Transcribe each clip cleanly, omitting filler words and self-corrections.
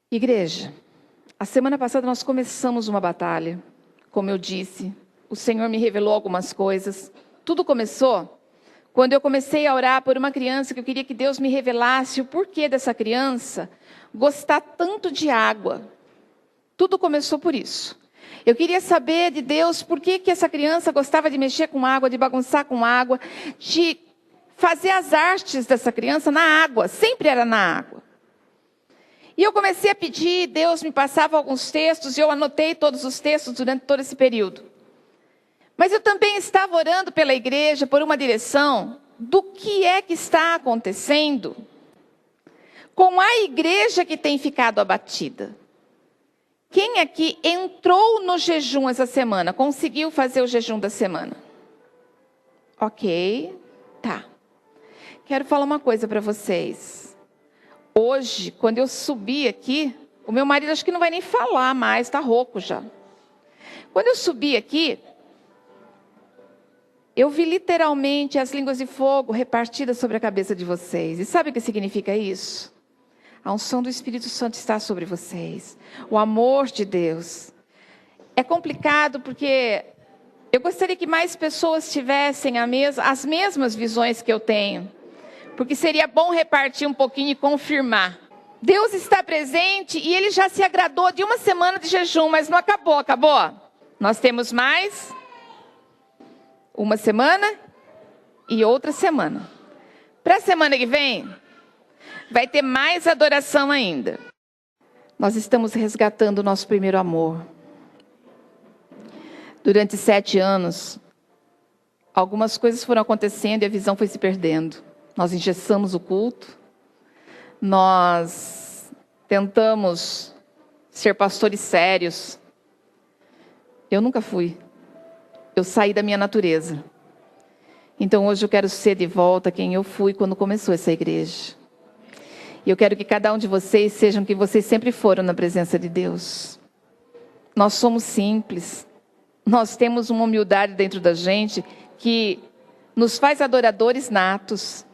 Igreja, a semana passada nós começamos uma batalha. Como eu disse, o Senhor me revelou algumas coisas. Tudo começou quando eu comecei a orar por uma criança que eu queria que Deus me revelasse o porquê dessa criança gostar tanto de água. Tudo começou por isso. Eu queria saber de Deus por que essa criança gostava de mexer com água, de bagunçar com água, de fazer as artes dessa criança na água, sempre era na água. E eu comecei a pedir, Deus me passava alguns textos, e eu anotei todos os textos durante todo esse período. Mas eu também estava orando pela igreja, por uma direção do que é que está acontecendo com a igreja que tem ficado abatida. Quem aqui entrou no jejum essa semana, conseguiu fazer o jejum da semana? Ok, tá. Quero falar uma coisa para vocês. Hoje, quando eu subi aqui, o meu marido acho que não vai nem falar mais, está rouco já. Quando eu subi aqui, eu vi literalmente as línguas de fogo repartidas sobre a cabeça de vocês. E sabe o que significa isso? A unção do Espírito Santo está sobre vocês. O amor de Deus. É complicado porque eu gostaria que mais pessoas tivessem as mesmas visões que eu tenho. Porque seria bom repartir um pouquinho e confirmar. Deus está presente e Ele já se agradou de uma semana de jejum, mas não acabou, acabou? Nós temos mais uma semana e outra semana. Para a semana que vem, vai ter mais adoração ainda. Nós estamos resgatando o nosso primeiro amor. Durante 7 anos, algumas coisas foram acontecendo e a visão foi se perdendo. Nós engessamos o culto, nós tentamos ser pastores sérios. Eu nunca fui, eu saí da minha natureza. Então hoje eu quero ser de volta quem eu fui quando começou essa igreja. E eu quero que cada um de vocês sejam quem vocês sempre foram na presença de Deus. Nós somos simples, nós temos uma humildade dentro da gente que nos faz adoradores natos.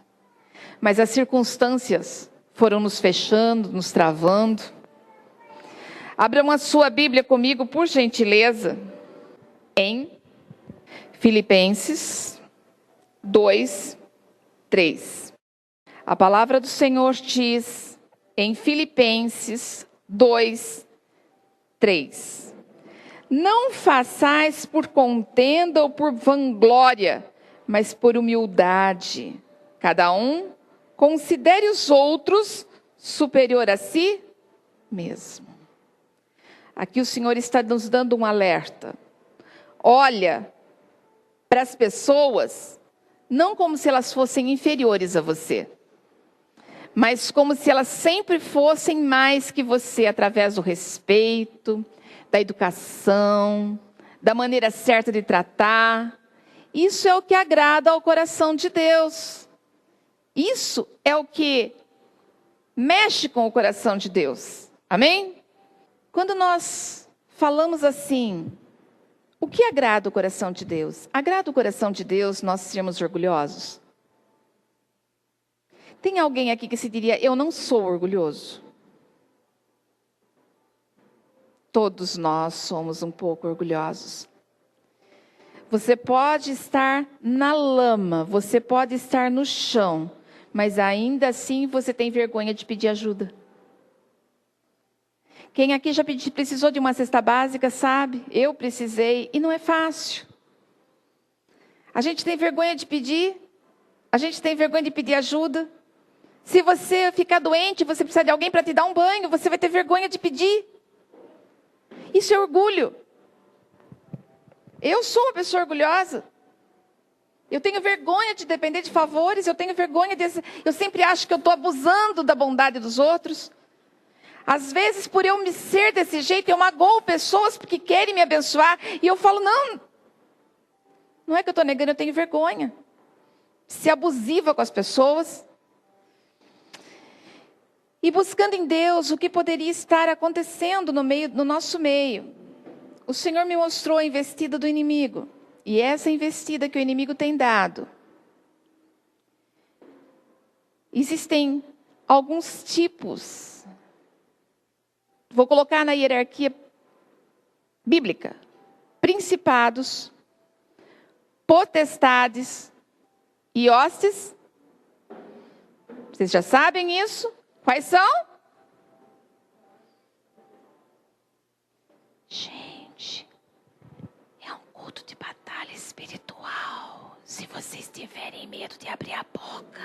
Mas as circunstâncias foram nos fechando, nos travando. Abram a sua Bíblia comigo, por gentileza, em Filipenses 2, 3. A palavra do Senhor diz em Filipenses 2, 3. Não façais por contenda ou por vanglória, mas por humildade. Cada um considere os outros superior a si mesmo. Aqui o Senhor está nos dando um alerta. Olha para as pessoas, não como se elas fossem inferiores a você, mas como se elas sempre fossem mais que você, através do respeito, da educação, da maneira certa de tratar. Isso é o que agrada ao coração de Deus. Isso é o que mexe com o coração de Deus. Amém? Quando nós falamos assim, o que agrada o coração de Deus? Agrada o coração de Deus nós sermos orgulhosos? Tem alguém aqui que se diria, eu não sou orgulhoso? Todos nós somos um pouco orgulhosos. Você pode estar na lama, você pode estar no chão, mas ainda assim você tem vergonha de pedir ajuda. Quem aqui já precisou de uma cesta básica, sabe? Eu precisei e não é fácil. A gente tem vergonha de pedir, a gente tem vergonha de pedir ajuda. Se você ficar doente, você precisa de alguém para te dar um banho, você vai ter vergonha de pedir. Isso é orgulho. Eu sou uma pessoa orgulhosa. Eu tenho vergonha de depender de favores, eu tenho vergonha eu sempre acho que eu estou abusando da bondade dos outros. Às vezes, por eu me ser desse jeito, eu magoo pessoas porque querem me abençoar. E eu falo, não é que eu estou negando, eu tenho vergonha. Ser abusiva com as pessoas. E buscando em Deus o que poderia estar acontecendo no nosso meio. O Senhor me mostrou a investida do inimigo. E essa investida que o inimigo tem dado. Existem alguns tipos vou colocar na hierarquia bíblica, principados, potestades e hostes. Vocês já sabem isso? Quais são? Gente, é um culto de batalha espiritual. Se vocês tiverem medo de abrir a boca,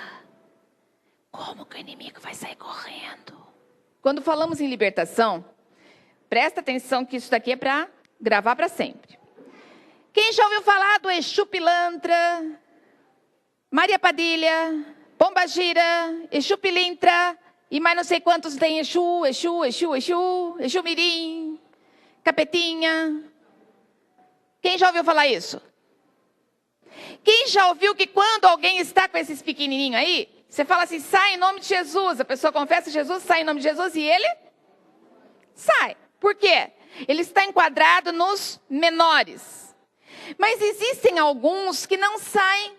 como que o inimigo vai sair correndo? Quando falamos em libertação, presta atenção que isso daqui é para gravar para sempre. Quem já ouviu falar do Exu Pilantra, Maria Padilha, Pombagira, Exu Pilintra e mais não sei quantos tem Exu Mirim, Capetinha? Quem já ouviu falar isso? Quem já ouviu que quando alguém está com esses pequenininhos aí, você fala assim, sai em nome de Jesus, a pessoa confessa Jesus, sai em nome de Jesus e ele sai. Por quê? Ele está enquadrado nos menores. Mas existem alguns que não saem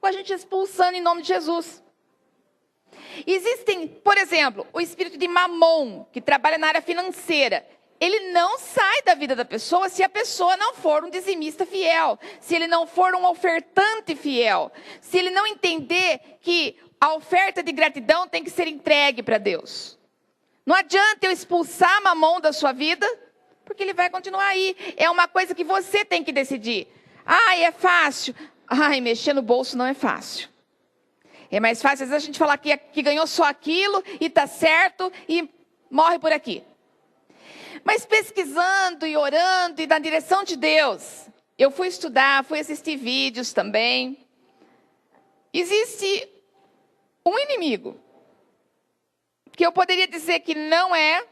com a gente expulsando em nome de Jesus. Existem, por exemplo, o espírito de Mamon, que trabalha na área financeira. Ele não sai da vida da pessoa se a pessoa não for um dizimista fiel, se ele não for um ofertante fiel, se ele não entender que a oferta de gratidão tem que ser entregue para Deus. Não adianta eu expulsar Mamon da sua vida, porque ele vai continuar aí. É uma coisa que você tem que decidir. Ai, é fácil. Ai, mexer no bolso não é fácil. É mais fácil, às vezes, a gente falar que ganhou só aquilo e está certo e morre por aqui. Mas pesquisando e orando e na direção de Deus, eu fui estudar, fui assistir vídeos também. Existe um inimigo, que eu poderia dizer que não é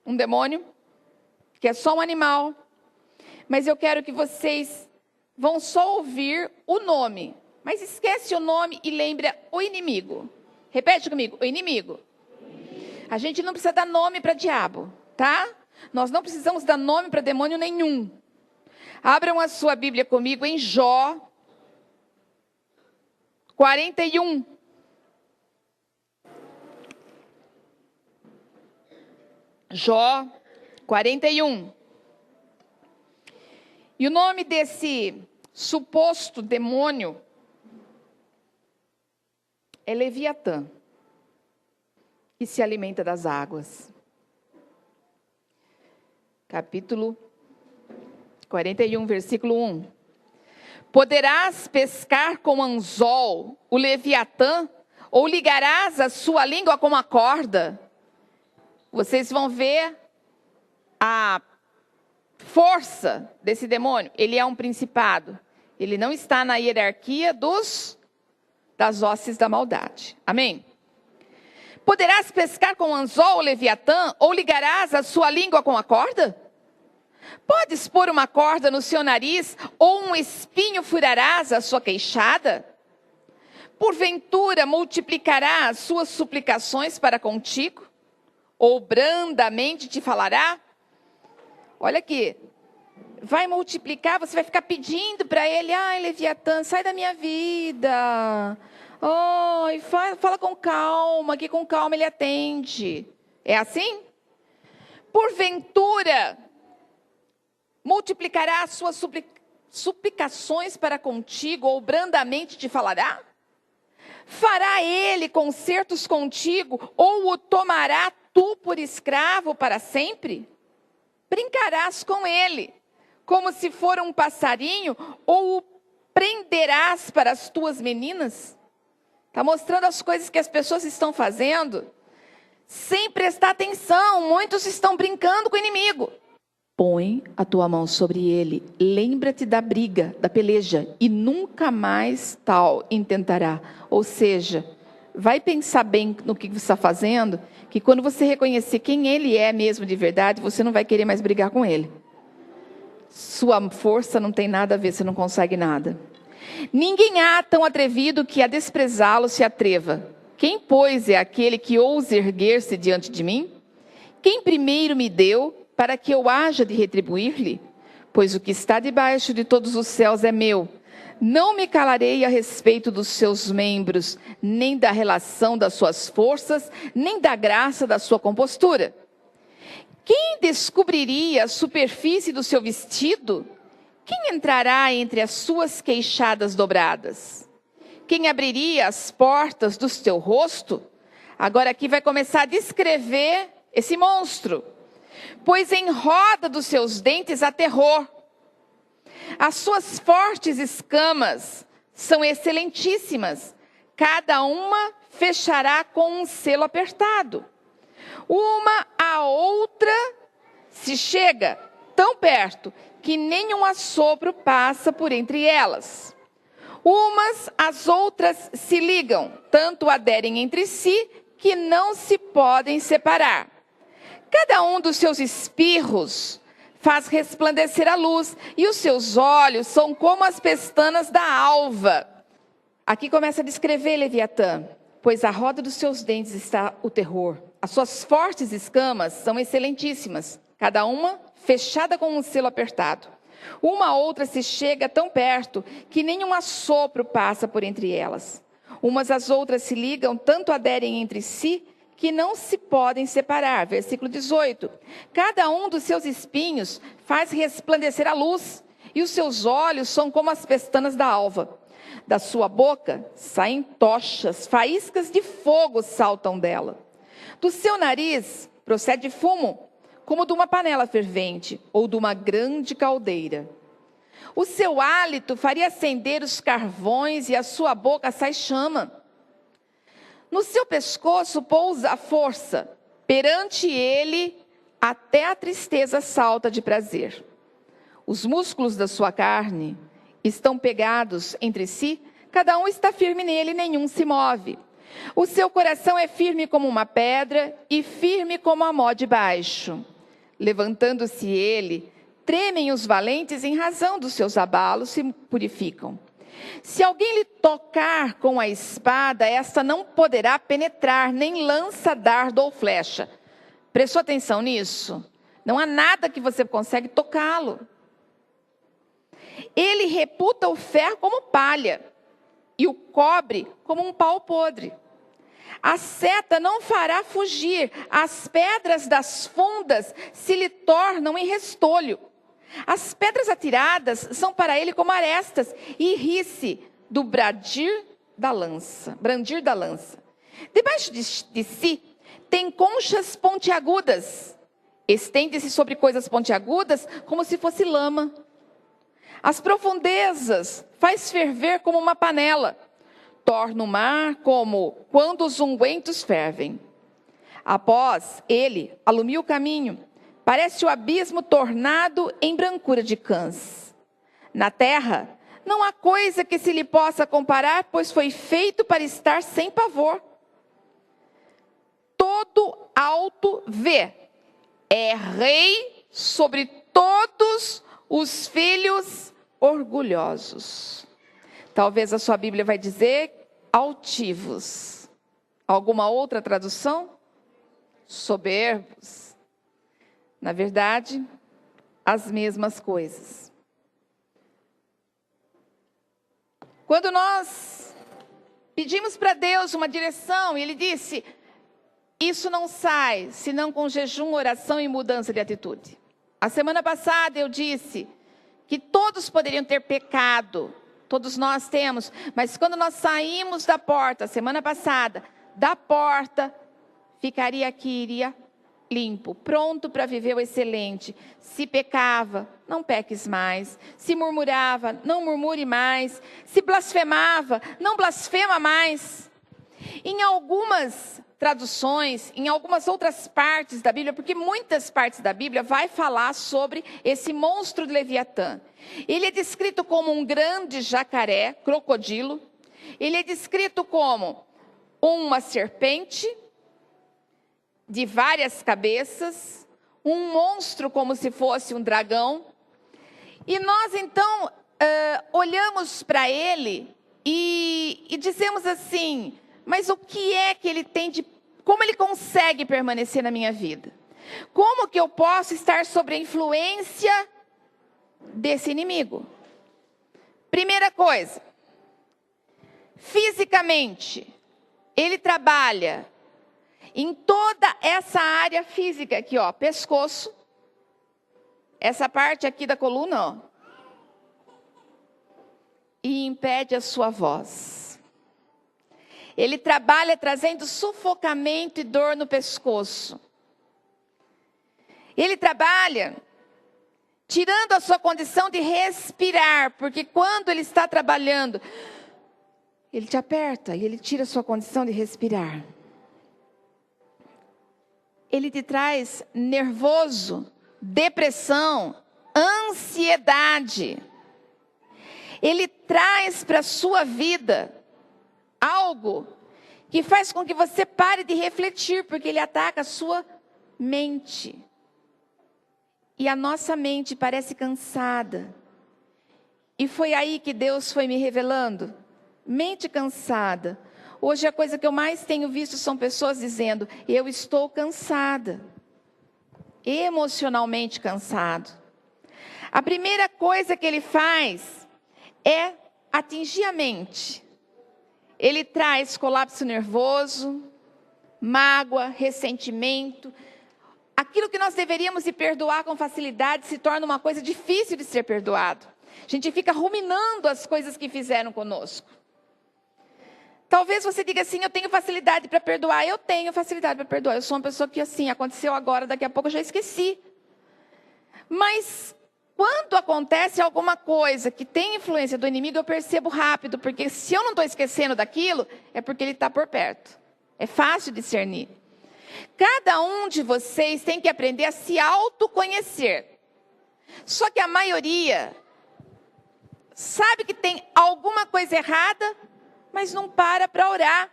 um demônio, que é só um animal, mas eu quero que vocês vão só ouvir o nome, mas esquece o nome e lembra o inimigo. Repete comigo, o inimigo. A gente não precisa dar nome para diabo, tá? Nós não precisamos dar nome para demônio nenhum. Abram a sua Bíblia comigo em Jó 41. Jó 41. E o nome desse suposto demônio é Leviatã, que se alimenta das águas. Capítulo 41, versículo 1. Poderás pescar com anzol o Leviatã, ou ligarás a sua língua com uma corda? Vocês vão ver a força desse demônio. Ele é um principado. Ele não está na hierarquia das hostes da maldade. Amém? Poderás pescar com anzol o Leviatã, ou ligarás a sua língua com a corda? Podes pôr uma corda no seu nariz, ou um espinho furarás a sua queixada? Porventura multiplicará as suas suplicações para contigo? Ou brandamente te falará? Olha aqui, vai multiplicar, você vai ficar pedindo para ele, ai Leviatã, sai da minha vida. Ai, fala com calma, que com calma ele atende. É assim? Porventura multiplicará as suas suplicações para contigo, ou brandamente te falará? Fará ele concertos contigo, ou o tomará tu por escravo para sempre? Brincarás com ele, como se for um passarinho, ou o prenderás para as tuas meninas? Está mostrando as coisas que as pessoas estão fazendo, sem prestar atenção. Muitos estão brincando com o inimigo. Põe a tua mão sobre ele, lembra-te da briga, da peleja, e nunca mais tal intentará. Ou seja, vai pensar bem no que você está fazendo, que quando você reconhecer quem ele é mesmo de verdade, você não vai querer mais brigar com ele. Sua força não tem nada a ver, você não consegue nada. Ninguém há tão atrevido que a desprezá-lo se atreva. Quem, pois, é aquele que ousa erguer-se diante de mim? Quem primeiro me deu, para que eu haja de retribuir-lhe? Pois o que está debaixo de todos os céus é meu. Não me calarei a respeito dos seus membros, nem da relação das suas forças, nem da graça da sua compostura. Quem descobriria a superfície do seu vestido? Quem entrará entre as suas queixadas dobradas? Quem abriria as portas do seu rosto? Agora aqui vai começar a descrever esse monstro. Pois em roda dos seus dentes há terror. As suas fortes escamas são excelentíssimas. Cada uma fechará com um selo apertado. Uma a outra se chega tão perto que nenhum assopro passa por entre elas. Umas às outras se ligam, tanto aderem entre si que não se podem separar. Cada um dos seus espirros faz resplandecer a luz, e os seus olhos são como as pestanas da alva. Aqui começa a descrever Leviatã. Pois à roda dos seus dentes está o terror. As suas fortes escamas são excelentíssimas, cada uma fechada com um selo apertado. Uma a outra se chega tão perto que nenhum assopro passa por entre elas. Umas às outras se ligam, tanto aderem entre si, que não se podem separar. Versículo 18. Cada um dos seus espinhos faz resplandecer a luz, e os seus olhos são como as pestanas da alva. Da sua boca saem tochas, faíscas de fogo saltam dela. Do seu nariz procede fumo, como de uma panela fervente ou de uma grande caldeira. O seu hálito faria acender os carvões e a sua boca sai chama. No seu pescoço pousa a força, perante ele até a tristeza salta de prazer. Os músculos da sua carne estão pegados entre si, cada um está firme nele, nenhum se move. O seu coração é firme como uma pedra e firme como a mó de baixo. Levantando-se ele, tremem os valentes em razão dos seus abalos, se purificam. Se alguém lhe tocar com a espada, esta não poderá penetrar, nem lança, dardo ou flecha. Prestou atenção nisso? Não há nada que você consegue tocá-lo. Ele reputa o ferro como palha e o cobre como um pau podre. A seta não fará fugir, as pedras das fundas se lhe tornam em restolho. As pedras atiradas são para ele como arestas, e ri-se do brandir da lança. Debaixo de si tem conchas pontiagudas, estende-se sobre coisas pontiagudas como se fosse lama. As profundezas faz ferver como uma panela, torna o mar como quando os ungüentos fervem. Após ele, alumia o caminho, parece o abismo tornado em brancura de cãs. Na terra, não há coisa que se lhe possa comparar, pois foi feito para estar sem pavor. Todo alto vê, é rei sobre todos os filhos orgulhosos. Talvez a sua Bíblia vai dizer altivos. Alguma outra tradução? Soberbos. Na verdade, as mesmas coisas. Quando nós pedimos para Deus uma direção, e Ele disse, isso não sai, senão com jejum, oração e mudança de atitude. A semana passada eu disse que todos poderiam ter pecado, todos nós temos, mas quando nós saímos da porta, semana passada, da porta, iria limpo, pronto para viver o excelente. Se pecava, não peques mais. Se murmurava, não murmure mais. Se blasfemava, não blasfema mais. Em algumas traduções, em algumas outras partes da Bíblia, porque muitas partes da Bíblia vai falar sobre esse monstro de Leviatã. Ele é descrito como um grande jacaré, crocodilo. Ele é descrito como uma serpente de várias cabeças, um monstro como se fosse um dragão. E nós então olhamos para ele e dizemos assim, mas o que é que ele tem de... Como ele consegue permanecer na minha vida? Como que eu posso estar sob a influência desse inimigo? Primeira coisa, fisicamente, ele trabalha em toda essa área física aqui, ó, pescoço, essa parte aqui da coluna, ó, e impede a sua voz. Ele trabalha trazendo sufocamento e dor no pescoço. Ele trabalha tirando a sua condição de respirar, porque quando ele está trabalhando, ele te aperta e ele tira a sua condição de respirar. Ele te traz nervoso, depressão, ansiedade. Ele traz para a sua vida algo que faz com que você pare de refletir, porque ele ataca a sua mente. E a nossa mente parece cansada. E foi aí que Deus foi me revelando. Mente cansada. Hoje a coisa que eu mais tenho visto são pessoas dizendo: eu estou cansada. Emocionalmente cansado. A primeira coisa que ele faz é atingir a mente. Ele traz colapso nervoso, mágoa, ressentimento. Aquilo que nós deveríamos de perdoar com facilidade se torna uma coisa difícil de ser perdoado. A gente fica ruminando as coisas que fizeram conosco. Talvez você diga assim: eu tenho facilidade para perdoar. Eu tenho facilidade para perdoar. Eu sou uma pessoa que assim, aconteceu agora, daqui a pouco eu já esqueci. Mas quando acontece alguma coisa que tem influência do inimigo, eu percebo rápido. Porque se eu não estou esquecendo daquilo, é porque ele está por perto. É fácil discernir. Cada um de vocês tem que aprender a se autoconhecer. Só que a maioria sabe que tem alguma coisa errada, mas não para orar.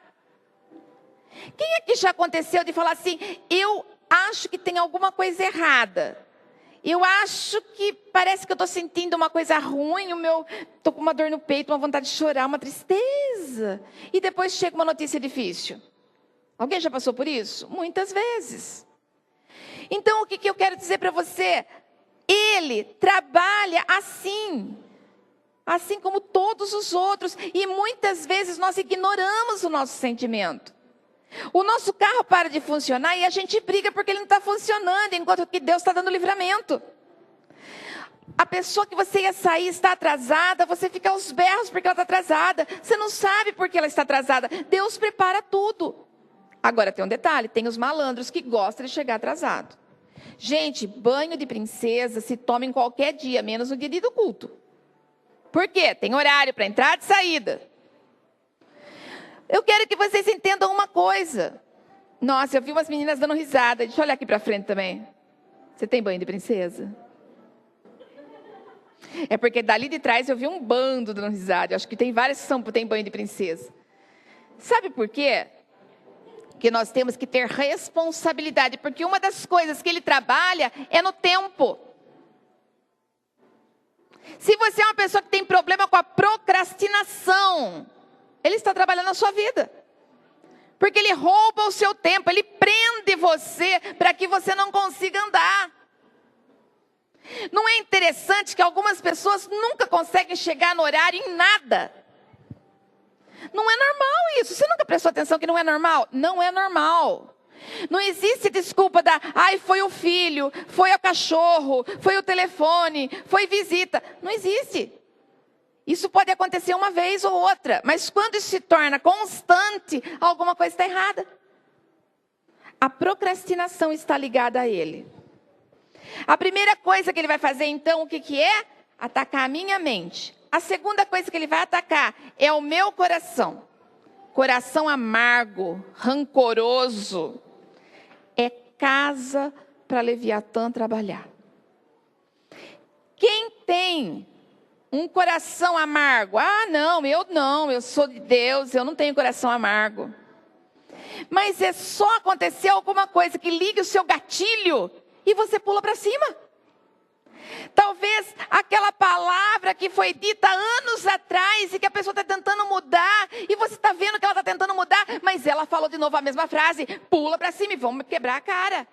Quem é que já aconteceu de falar assim: eu acho que tem alguma coisa errada. Eu acho que parece que eu estou sentindo uma coisa ruim, estou com uma dor no peito, uma vontade de chorar, uma tristeza. E depois chega uma notícia difícil. Alguém já passou por isso? Muitas vezes. Então, o que eu quero dizer para você? Ele trabalha assim como todos os outros. E muitas vezes nós ignoramos o nosso sentimento. O nosso carro para de funcionar e a gente briga porque ele não está funcionando, enquanto que Deus está dando livramento. A pessoa que você ia sair está atrasada, você fica aos berros porque ela está atrasada. Você não sabe por que ela está atrasada. Deus prepara tudo. Agora tem um detalhe, tem os malandros que gostam de chegar atrasado. Gente, banho de princesa se toma em qualquer dia, menos no dia do culto. Por quê? Tem horário para entrada e saída. Eu quero que vocês entendam uma coisa. Nossa, eu vi umas meninas dando risada. Deixa eu olhar aqui para frente também. Você tem banho de princesa? É porque dali de trás eu vi um bando dando risada. Eu acho que tem várias que têm banho de princesa. Sabe por quê? Que nós temos que ter responsabilidade, porque uma das coisas que ele trabalha é no tempo. Se você é uma pessoa que tem problema com a procrastinação, ele está trabalhando na sua vida. Porque ele rouba o seu tempo, ele prende você para que você não consiga andar. Não é interessante que algumas pessoas nunca conseguem chegar no horário em nada? Não é normal isso. Você nunca prestou atenção que não é normal? Não é normal. Não existe desculpa foi o filho, foi o cachorro, foi o telefone, foi visita. Não existe. Isso pode acontecer uma vez ou outra, mas quando isso se torna constante, alguma coisa está errada. A procrastinação está ligada a ele. A primeira coisa que ele vai fazer então, o que é? Atacar a minha mente. A segunda coisa que ele vai atacar é o meu coração. Coração amargo, rancoroso. É casa para Leviatã trabalhar. Quem tem um coração amargo? Eu sou de Deus, eu não tenho coração amargo. Mas é só acontecer alguma coisa que ligue o seu gatilho e você pula para cima. Talvez aquela palavra que foi dita anos atrás e que a pessoa está tentando mudar, e você está vendo que ela está tentando mudar, mas ela falou de novo a mesma frase, pula para cima e vamos quebrar a cara.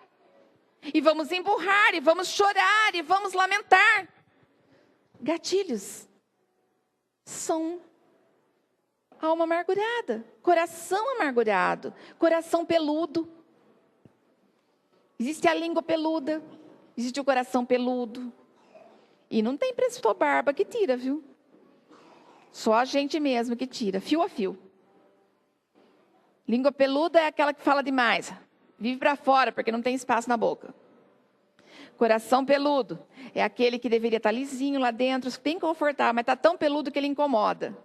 E vamos emburrar, e vamos chorar, e vamos lamentar. Gatilhos. são alma amargurada, coração amargurado, coração peludo. Existe a língua peluda, existe o coração peludo. E não tem prestou barba que tira, viu? Só a gente mesmo que tira, fio a fio. Língua peluda é aquela que fala demais. Vive para fora, porque não tem espaço na boca. Coração peludo é aquele que deveria estar lisinho lá dentro, bem confortável, mas está tão peludo que ele incomoda.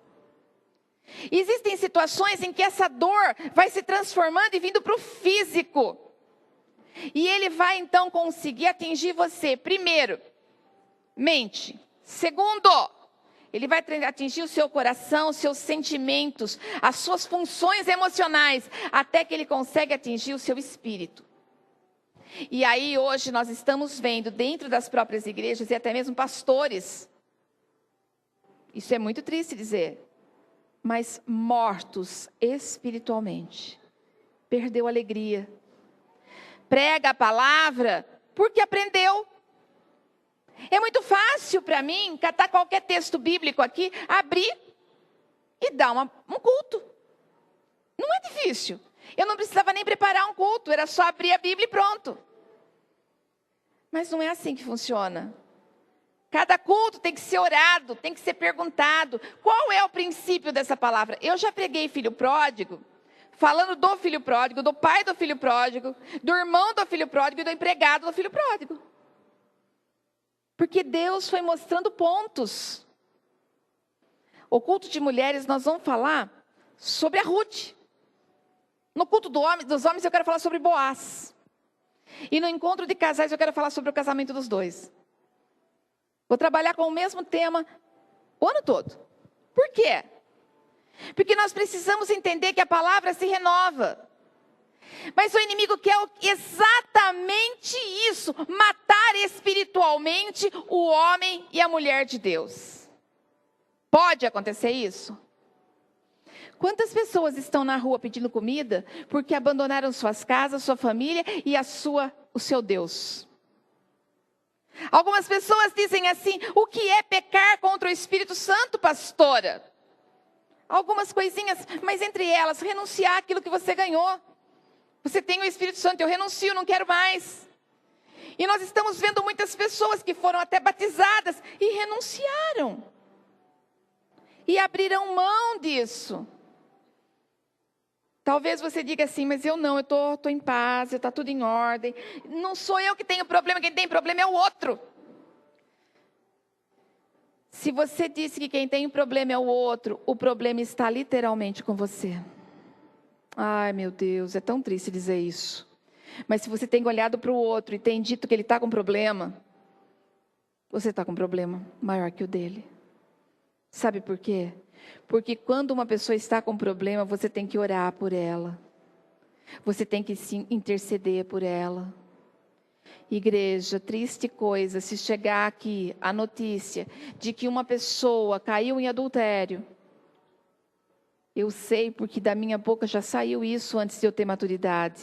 E existem situações em que essa dor vai se transformando e vindo para o físico. E ele vai então conseguir atingir você, primeiro, mente. Segundo, ele vai atingir o seu coração, os seus sentimentos, as suas funções emocionais, até que ele consegue atingir o seu espírito. E aí hoje nós estamos vendo dentro das próprias igrejas e até mesmo pastores, isso é muito triste dizer, mas mortos espiritualmente, perdeu a alegria. Prega a palavra porque aprendeu. É muito fácil para mim catar qualquer texto bíblico aqui, abrir e dar um culto. Não é difícil. Eu não precisava nem preparar um culto, era só abrir a Bíblia e pronto. Mas não é assim que funciona. Cada culto tem que ser orado, tem que ser perguntado. Qual é o princípio dessa palavra? Eu já preguei filho pródigo, falando do filho pródigo, do pai do filho pródigo, do irmão do filho pródigo e do empregado do filho pródigo. Porque Deus foi mostrando pontos. O culto de mulheres nós vamos falar sobre a Ruth. No culto dos homens eu quero falar sobre Boaz. E no encontro de casais eu quero falar sobre o casamento dos dois. Vou trabalhar com o mesmo tema o ano todo. Por quê? Porque nós precisamos entender que a palavra se renova. Mas o inimigo quer exatamente isso, matar espiritualmente o homem e a mulher de Deus. Pode acontecer isso? Quantas pessoas estão na rua pedindo comida porque abandonaram suas casas, sua família e o seu Deus? Algumas pessoas dizem assim: o que é pecar contra o Espírito Santo, pastora? Algumas coisinhas, mas entre elas, renunciar àquilo que você ganhou. Você tem o Espírito Santo, eu renuncio, não quero mais. E nós estamos vendo muitas pessoas que foram até batizadas e renunciaram. E abriram mão disso. Talvez você diga assim, mas eu não, eu estou em paz, está tudo em ordem. Não sou eu que tenho problema, quem tem problema é o outro. Se você disse que quem tem problema é o outro, o problema está literalmente com você. Ai, meu Deus, é tão triste dizer isso. Mas se você tem olhado para o outro e tem dito que ele está com problema, você está com um problema maior que o dele. Sabe por quê? Porque quando uma pessoa está com problema, você tem que orar por ela. Você tem que sim interceder por ela. Igreja, triste coisa se chegar aqui a notícia de que uma pessoa caiu em adultério. Eu sei porque da minha boca já saiu isso antes de eu ter maturidade.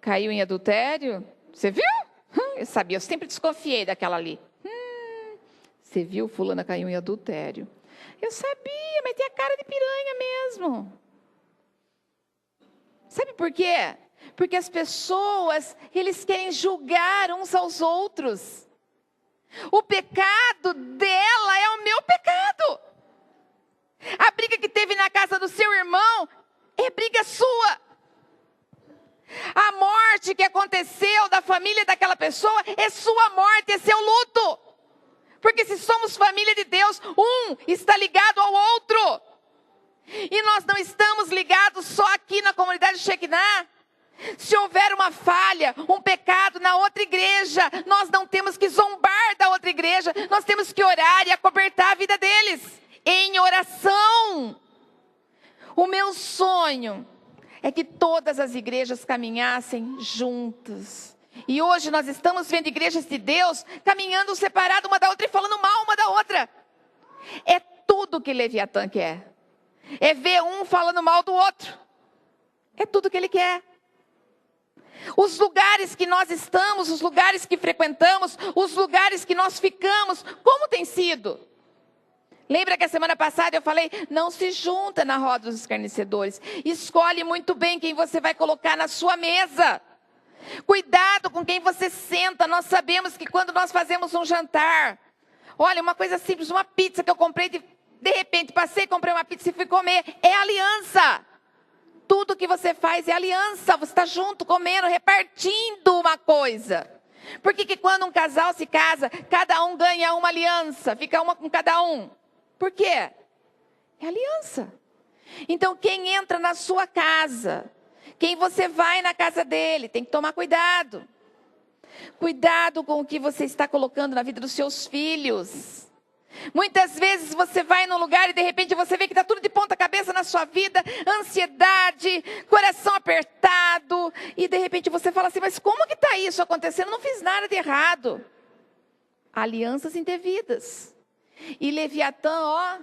Caiu em adultério? Você viu? Eu sabia, eu sempre desconfiei daquela ali. Você viu? Fulana caiu em adultério. Eu sabia, mas tem a cara de piranha mesmo. Sabe por quê? Porque as pessoas, eles querem julgar uns aos outros. O pecado dela é o meu pecado. A briga que teve na casa do seu irmão é briga sua. A morte que aconteceu da família daquela pessoa é sua morte, é seu luto. Porque se somos família de Deus, um está ligado ao outro. E nós não estamos ligados só aqui na comunidade Shekinah. Se houver uma falha, um pecado na outra igreja, nós não temos que zombar da outra igreja. Nós temos que orar e acobertar a vida deles em oração. O meu sonho é que todas as igrejas caminhassem juntas. E hoje nós estamos vendo igrejas de Deus caminhando separado uma da outra e falando mal uma da outra. É tudo que Leviatã quer. É ver um falando mal do outro. É tudo que ele quer. Os lugares que nós estamos, os lugares que frequentamos, os lugares que nós ficamos, como tem sido? Lembra que a semana passada eu falei, não se junta na roda dos escarnecedores. Escolhe muito bem quem você vai colocar na sua mesa. Cuidado com quem você senta. Nós sabemos que quando nós fazemos um jantar, olha, uma coisa simples, uma pizza que eu comprei, de repente passei, comprei uma pizza e fui comer, é aliança. Tudo que você faz é aliança, você está junto, comendo, repartindo uma coisa. Por que quando um casal se casa, cada um ganha uma aliança, fica uma com cada um? Por quê? É aliança. Então quem entra na sua casa, quem você vai na casa dele, tem que tomar cuidado. Cuidado com o que você está colocando na vida dos seus filhos. Muitas vezes você vai num lugar e de repente você vê que está tudo de ponta cabeça na sua vida, ansiedade, coração apertado, e de repente você fala assim, mas como que está isso acontecendo? Eu não fiz nada de errado. Alianças indevidas. E Leviatã, ó,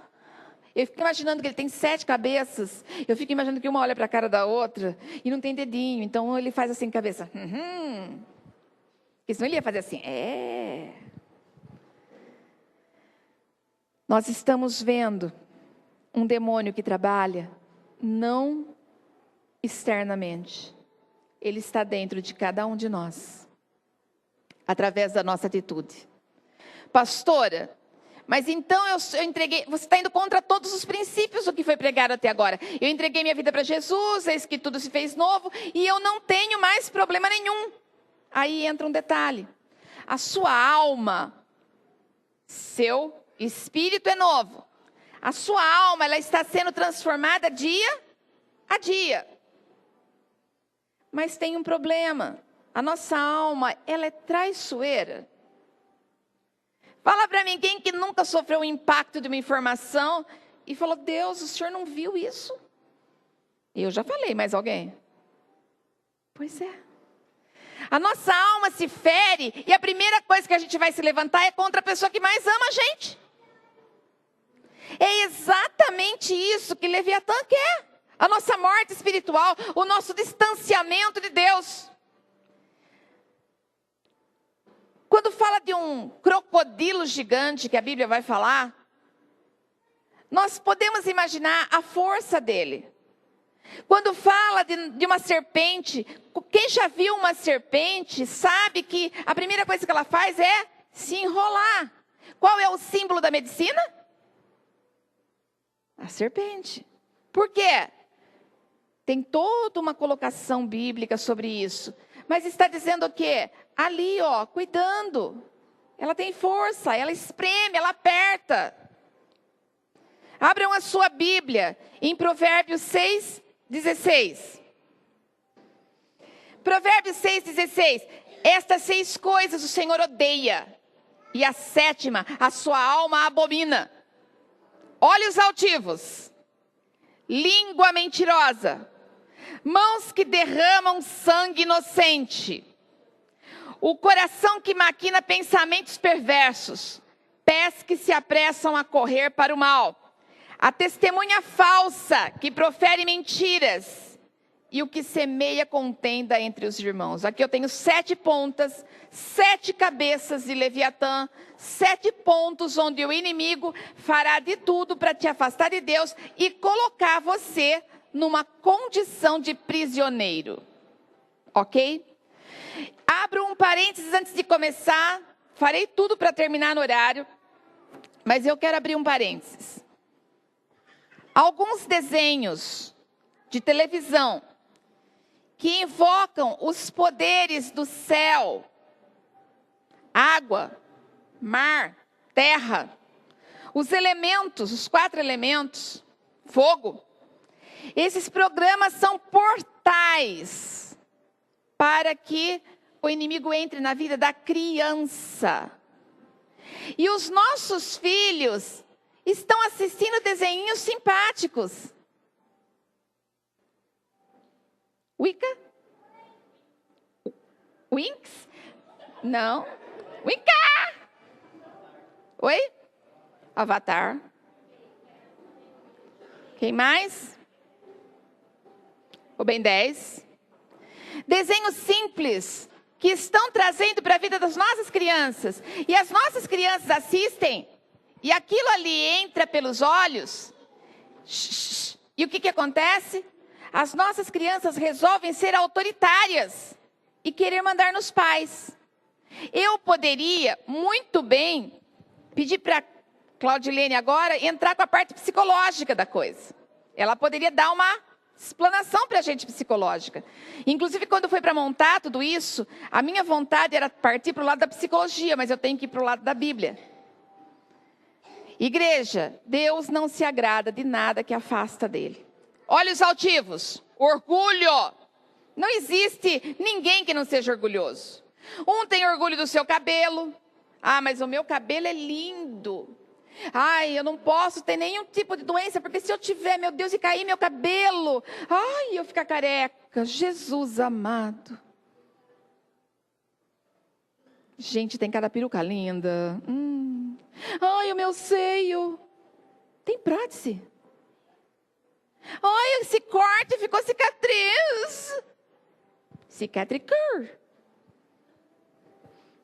eu fico imaginando que ele tem 7 cabeças, eu fico imaginando que uma olha para a cara da outra e não tem dedinho, então ele faz assim cabeça, porque senão ele ia fazer assim, Nós estamos vendo um demônio que trabalha não externamente. Ele está dentro de cada um de nós. Através da nossa atitude. Pastora, mas então eu entreguei... Você está indo contra todos os princípios do que foi pregado até agora. Eu entreguei minha vida para Jesus, eis que tudo se fez novo. E eu não tenho mais problema nenhum. Aí entra um detalhe. A sua alma, seu espírito é novo. A sua alma, ela está sendo transformada dia a dia. Mas tem um problema. A nossa alma, ela é traiçoeira. Fala para mim, quem que nunca sofreu o impacto de uma informação e falou, Deus, o senhor não viu isso? Eu já falei, mas alguém? Pois é. A nossa alma se fere e a primeira coisa que a gente vai se levantar é contra a pessoa que mais ama a gente. É exatamente isso que Leviatã quer. A nossa morte espiritual, o nosso distanciamento de Deus. Quando fala de um crocodilo gigante, que a Bíblia vai falar, nós podemos imaginar a força dele. Quando fala de uma serpente, quem já viu uma serpente sabe que a primeira coisa que ela faz é se enrolar. Qual é o símbolo da medicina? A serpente. Por quê? Tem toda uma colocação bíblica sobre isso. Mas está dizendo o quê? Ali, ó, cuidando. Ela tem força, ela espreme, ela aperta. Abram a sua Bíblia em Provérbios 6:16. Provérbios 6:16. Estas 6 coisas o Senhor odeia, e a 7ª a sua alma abomina. Olhos altivos, língua mentirosa, mãos que derramam sangue inocente, o coração que maquina pensamentos perversos, pés que se apressam a correr para o mal, a testemunha falsa que profere mentiras e o que semeia contenda entre os irmãos. Aqui eu tenho 7 pontas, 7 cabeças de Leviatã, 7 pontos onde o inimigo fará de tudo para te afastar de Deus e colocar você numa condição de prisioneiro. Ok? Abro um parênteses antes de começar. Farei tudo para terminar no horário, mas eu quero abrir um parênteses. Alguns desenhos de televisão que invocam os poderes do céu, água, mar, terra, os elementos, os 4 elementos, fogo. Esses programas são portais para que o inimigo entre na vida da criança. E os nossos filhos estão assistindo desenhinhos simpáticos. Wicca? Winx? Não. Wicca! Oi? Avatar. Quem mais? O Ben 10. Desenhos simples que estão trazendo para a vida das nossas crianças. E as nossas crianças assistem e aquilo ali entra pelos olhos, e o que acontece? As nossas crianças resolvem ser autoritárias e querer mandar nos pais. Eu poderia muito bem pedir para Claudilene agora entrar com a parte psicológica da coisa. Ela poderia dar uma explanação para a gente psicológica. Inclusive, quando foi para montar tudo isso, a minha vontade era partir para o lado da psicologia, mas eu tenho que ir para o lado da Bíblia. Igreja, Deus não se agrada de nada que afasta dele. Olhos altivos, orgulho. Não existe ninguém que não seja orgulhoso. Um tem orgulho do seu cabelo. Ah, mas o meu cabelo é lindo. Ai, eu não posso ter nenhum tipo de doença, porque se eu tiver, meu Deus, e cair meu cabelo, ai, eu ficar careca. Jesus amado. Gente, tem cada peruca linda. Ai, o meu seio. Tem prótese. Ai, esse corte ficou cicatriz. Cicatricur.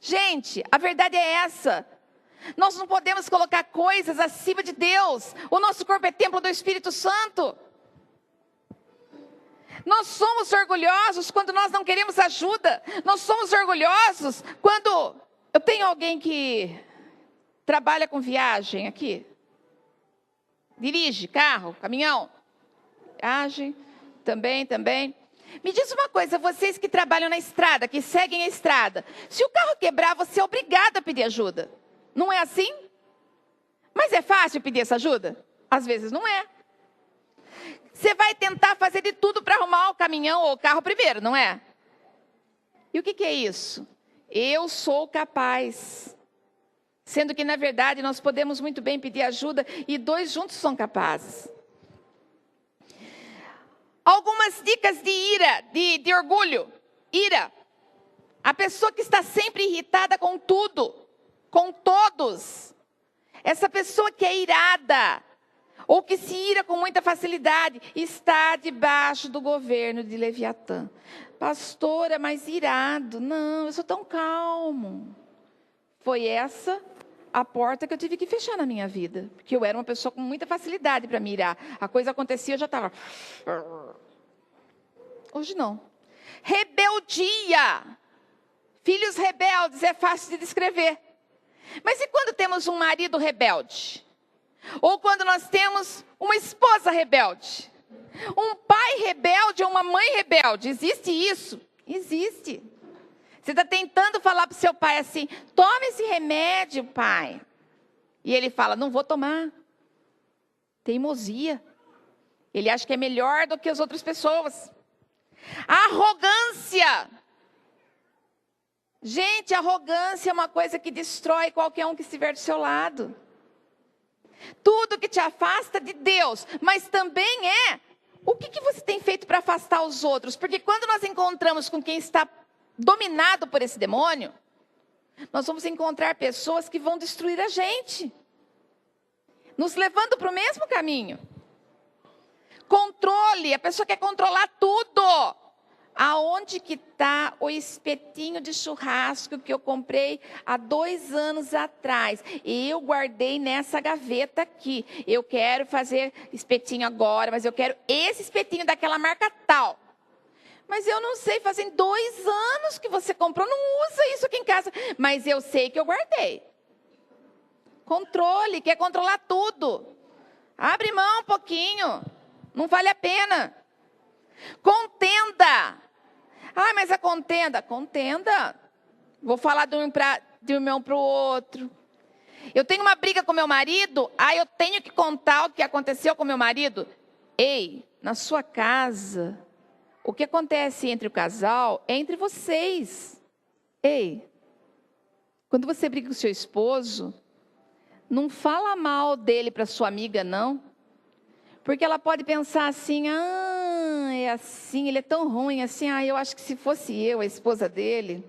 Gente, a verdade é essa. Nós não podemos colocar coisas acima de Deus. O nosso corpo é templo do Espírito Santo. Nós somos orgulhosos quando nós não queremos ajuda. Nós somos orgulhosos quando... Eu tenho alguém que trabalha com viagem aqui. Dirige carro, caminhão. Viagem, também. Me diz uma coisa, vocês que trabalham na estrada, que seguem a estrada. Se o carro quebrar, você é obrigado a pedir ajuda. Não é assim? Mas é fácil pedir essa ajuda? Às vezes não é. Você vai tentar fazer de tudo para arrumar o caminhão ou o carro primeiro, não é? E o que é isso? Eu sou capaz. Sendo que, na verdade, nós podemos muito bem pedir ajuda e dois juntos são capazes. Algumas dicas de ira, de orgulho. Ira. A pessoa que está sempre irritada com tudo, com todos. Essa pessoa que é irada, ou que se ira com muita facilidade, está debaixo do governo de Leviatã. Pastora, mas irado. Não, eu sou tão calmo. Foi essa a porta que eu tive que fechar na minha vida. Porque eu era uma pessoa com muita facilidade para me irar. A coisa acontecia, eu já estava... Hoje não. Rebeldia. Filhos rebeldes é fácil de descrever. Mas e quando temos um marido rebelde? Ou quando nós temos uma esposa rebelde? Um pai rebelde ou uma mãe rebelde? Existe isso? Existe. Você está tentando falar para o seu pai assim, tome esse remédio, pai. E ele fala, não vou tomar. Teimosia. Ele acha que é melhor do que as outras pessoas. Arrogância. Gente, arrogância é uma coisa que destrói qualquer um que estiver do seu lado. Tudo que te afasta de Deus, mas também o que você tem feito para afastar os outros? Porque quando nós encontramos com quem está dominado por esse demônio, nós vamos encontrar pessoas que vão destruir a gente, nos levando para o mesmo caminho. Controle, a pessoa quer controlar tudo. Aonde que está o espetinho de churrasco que eu comprei há 2 anos atrás? E eu guardei nessa gaveta aqui. Eu quero fazer espetinho agora, mas eu quero esse espetinho daquela marca tal. Mas eu não sei, fazem 2 anos que você comprou, não usa isso aqui em casa. Mas eu sei que eu guardei. Controle, quer controlar tudo. Abre mão um pouquinho, não vale a pena. Contenda. Ah, mas a contenda. Vou falar de um para o outro. Eu tenho uma briga com meu marido, eu tenho que contar o que aconteceu com meu marido. Ei, na sua casa, o que acontece entre o casal é entre vocês. Ei, quando você briga com seu esposo, não fala mal dele para sua amiga, não. Porque ela pode pensar assim, é assim, ele é tão ruim assim, eu acho que se fosse eu, a esposa dele,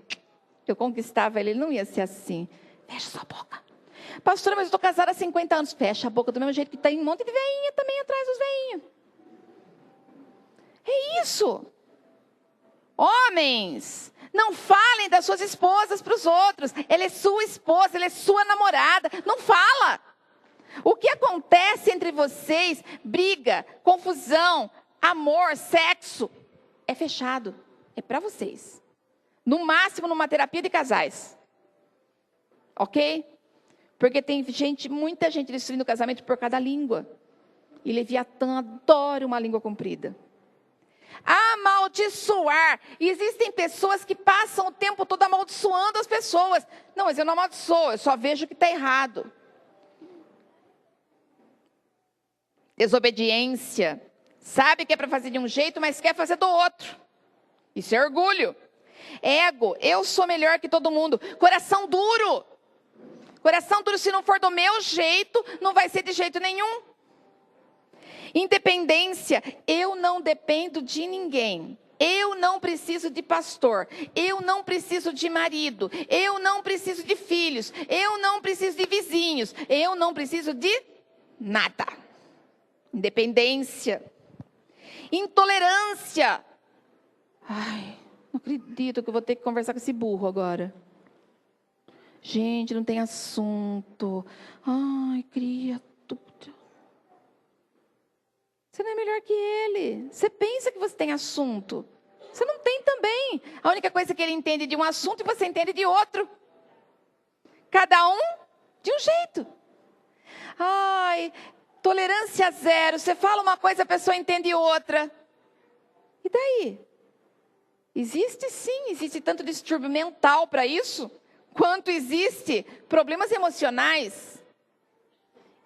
eu conquistava ele não ia ser assim. Fecha sua boca. Pastora, mas eu estou casada há 50 anos. Fecha a boca do mesmo jeito que tem um monte de veinha também atrás dos veinhos. É isso. Homens, não falem das suas esposas para os outros. Ela é sua esposa, ela é sua namorada. Não fala. O que acontece entre vocês, briga, confusão, amor, sexo, é fechado. É para vocês. No máximo, numa terapia de casais. Ok? Porque tem muita gente destruindo o casamento por causa da língua. E Leviatã adora uma língua comprida. Amaldiçoar. Existem pessoas que passam o tempo todo amaldiçoando as pessoas. Não, mas eu não amaldiçoo, eu só vejo que está errado. Desobediência. Sabe que é para fazer de um jeito, mas quer fazer do outro. Isso é orgulho. Ego, eu sou melhor que todo mundo. Coração duro. Coração duro, se não for do meu jeito, não vai ser de jeito nenhum. Independência, eu não dependo de ninguém. Eu não preciso de pastor. Eu não preciso de marido. Eu não preciso de filhos. Eu não preciso de vizinhos. Eu não preciso de nada. Independência. Intolerância. Ai, não acredito que eu vou ter que conversar com esse burro agora. Gente, não tem assunto. Ai, criatura. Você não é melhor que ele. Você pensa que você tem assunto. Você não tem também. A única coisa que ele entende de um assunto e você entende de outro. Cada um de um jeito. Ai, tolerância zero. Você fala uma coisa, a pessoa entende outra. E daí? Existe sim, existe tanto distúrbio mental para isso, quanto existe problemas emocionais.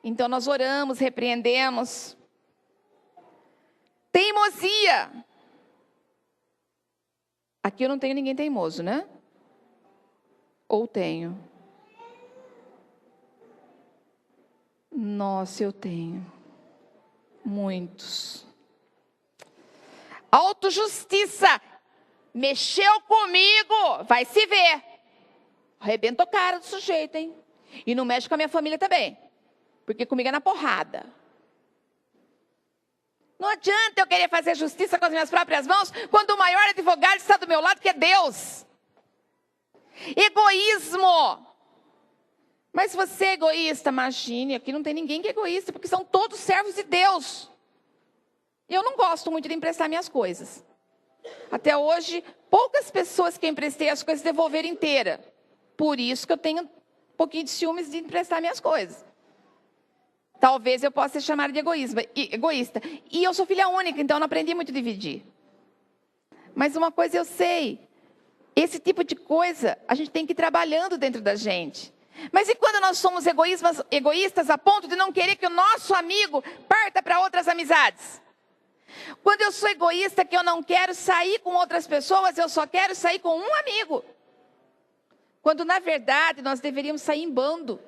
Então nós oramos, repreendemos. Teimosia. Aqui eu não tenho ninguém teimoso, né? Ou tenho? Nossa, eu tenho. Muitos. Autojustiça. Mexeu comigo, vai se ver. Arrebento a cara do sujeito, hein? E não mexe com a minha família também. Porque comigo é na porrada. Não adianta eu querer fazer justiça com as minhas próprias mãos, quando o maior advogado está do meu lado, que é Deus. Egoísmo. Mas se você é egoísta, imagine, aqui não tem ninguém que é egoísta, porque são todos servos de Deus. Eu não gosto muito de emprestar minhas coisas. Até hoje, poucas pessoas que eu emprestei as coisas devolveram inteira. Por isso que eu tenho um pouquinho de ciúmes de emprestar minhas coisas. Talvez eu possa ser chamada de egoísta. E eu sou filha única, então eu não aprendi muito a dividir. Mas uma coisa eu sei. Esse tipo de coisa, a gente tem que ir trabalhando dentro da gente. Mas e quando nós somos egoístas a ponto de não querer que o nosso amigo parta para outras amizades? Quando eu sou egoísta, que eu não quero sair com outras pessoas, eu só quero sair com um amigo. Quando, na verdade, nós deveríamos sair em bando.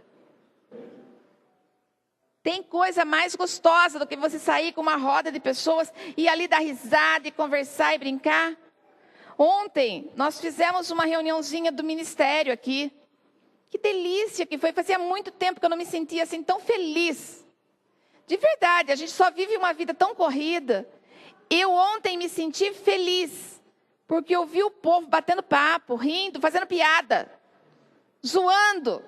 Tem coisa mais gostosa do que você sair com uma roda de pessoas e ali dar risada e conversar e brincar. Ontem, nós fizemos uma reuniãozinha do ministério aqui. Que delícia que foi. Fazia muito tempo que eu não me sentia assim tão feliz. De verdade, a gente só vive uma vida tão corrida. Eu ontem me senti feliz, porque eu vi o povo batendo papo, rindo, fazendo piada, zoando.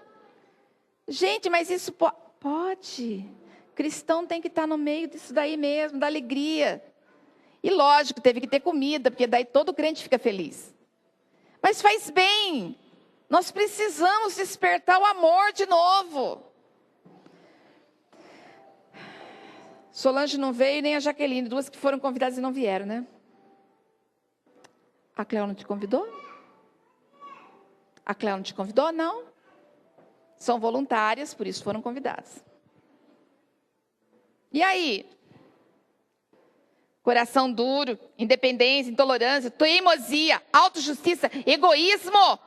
Gente, mas isso pode. Cristão tem que estar no meio disso daí mesmo, da alegria. E lógico, teve que ter comida, porque daí todo crente fica feliz. Mas faz bem. Nós precisamos despertar o amor de novo. Solange não veio, nem a Jaqueline, duas que foram convidadas e não vieram, né? A Cléo não te convidou? A Cléo não te convidou? Não. São voluntárias, por isso foram convidadas. E aí? Coração duro, independência, intolerância, teimosia, autojustiça, egoísmo,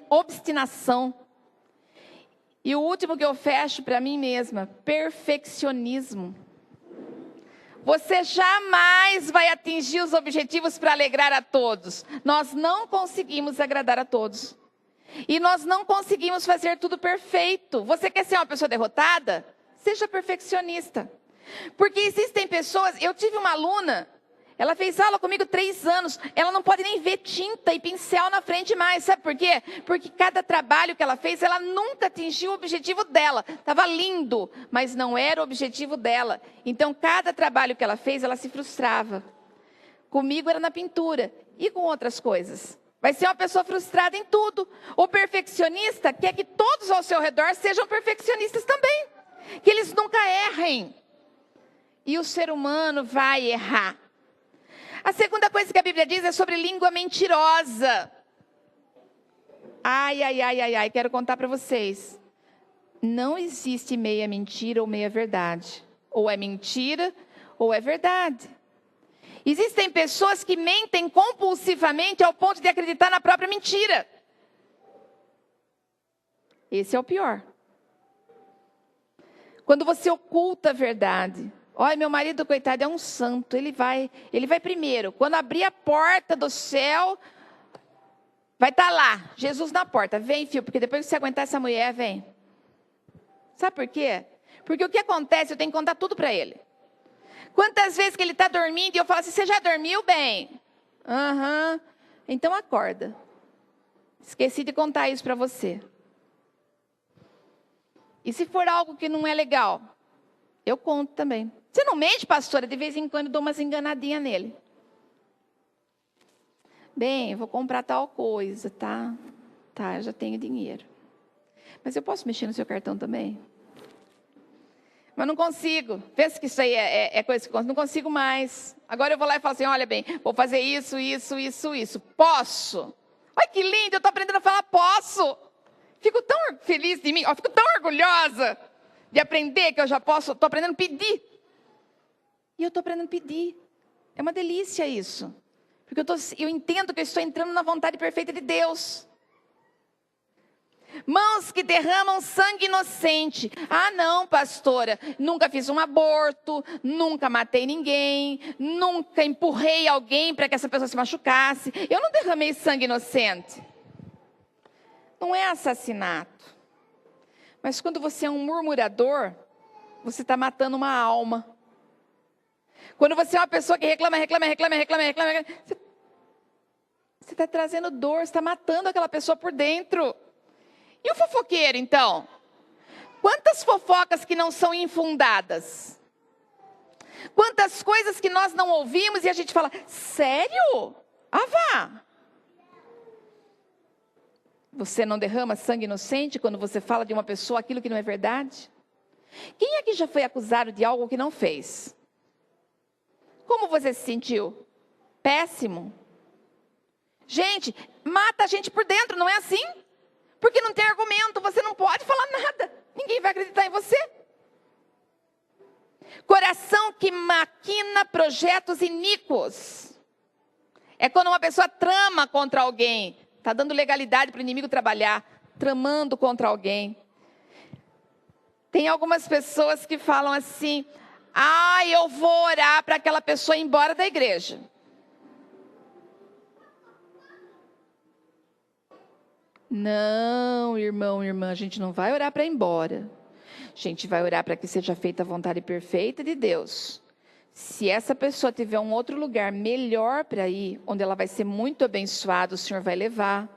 obstinação. E o último que eu fecho para mim mesma, perfeccionismo. Você jamais vai atingir os objetivos para alegrar a todos. Nós não conseguimos agradar a todos. E nós não conseguimos fazer tudo perfeito. Você quer ser uma pessoa derrotada? Seja perfeccionista. Porque existem pessoas, eu tive uma aluna, Ela fez aula comigo 3 anos. Ela não pode nem ver tinta e pincel na frente mais. Sabe por quê? Porque cada trabalho que ela fez, ela nunca atingiu o objetivo dela. Estava lindo, mas não era o objetivo dela. Então, cada trabalho que ela fez, ela se frustrava. Comigo era na pintura e com outras coisas. Vai ser uma pessoa frustrada em tudo. O perfeccionista quer que todos ao seu redor sejam perfeccionistas também. Que eles nunca errem. E o ser humano vai errar. A segunda coisa que a Bíblia diz é sobre língua mentirosa. Ai, quero contar para vocês. Não existe meia mentira ou meia verdade. Ou é mentira ou é verdade. Existem pessoas que mentem compulsivamente ao ponto de acreditar na própria mentira. Esse é o pior. Quando você oculta a verdade. Olha, meu marido, coitado, é um santo. Ele vai primeiro. Quando abrir a porta do céu, vai estar lá, Jesus na porta. Vem, filho, porque depois que você aguentar essa mulher, vem. Sabe por quê? Porque o que acontece, eu tenho que contar tudo para ele. Quantas vezes que ele está dormindo e eu falo assim, você já dormiu bem? Aham. Então acorda. Esqueci de contar isso para você. E se for algo que não é legal, eu conto também. Você não mente, pastora? De vez em quando eu dou umas enganadinhas nele. Bem, eu vou comprar tal coisa, tá? Tá, eu já tenho dinheiro. Mas eu posso mexer no seu cartão também? Mas não consigo. Pensa que isso aí é coisa que eu não consigo mais. Agora eu vou lá e falo assim, olha bem, vou fazer isso. Posso? Olha que lindo, eu estou aprendendo a falar posso. Fico tão feliz de mim, fico tão orgulhosa de aprender que eu já posso, estou aprendendo a pedir. E eu estou aprendendo a pedir. É uma delícia isso. Porque eu entendo que eu estou entrando na vontade perfeita de Deus. Mãos que derramam sangue inocente. Ah, não, pastora, nunca fiz um aborto, nunca matei ninguém, nunca empurrei alguém para que essa pessoa se machucasse. Eu não derramei sangue inocente. Não é assassinato. Mas quando você é um murmurador, você está matando uma alma. Quando você é uma pessoa que reclama, você está trazendo dor, você está matando aquela pessoa por dentro. E o fofoqueiro, então? Quantas fofocas que não são infundadas? Quantas coisas que nós não ouvimos e a gente fala, sério? Ah, vá! Você não derrama sangue inocente quando você fala de uma pessoa aquilo que não é verdade? Quem aqui já foi acusado de algo que não fez? Como você se sentiu? Péssimo. Gente, mata a gente por dentro, não é assim? Porque não tem argumento, você não pode falar nada. Ninguém vai acreditar em você. Coração que maquina projetos iníquos. É quando uma pessoa trama contra alguém. Está dando legalidade para o inimigo trabalhar. Tramando contra alguém. Tem algumas pessoas que falam assim, eu vou orar para aquela pessoa ir embora da igreja. Não, irmão, irmã, a gente não vai orar para ir embora. A gente vai orar para que seja feita a vontade perfeita de Deus. Se essa pessoa tiver um outro lugar melhor para ir, onde ela vai ser muito abençoada, o Senhor vai levar.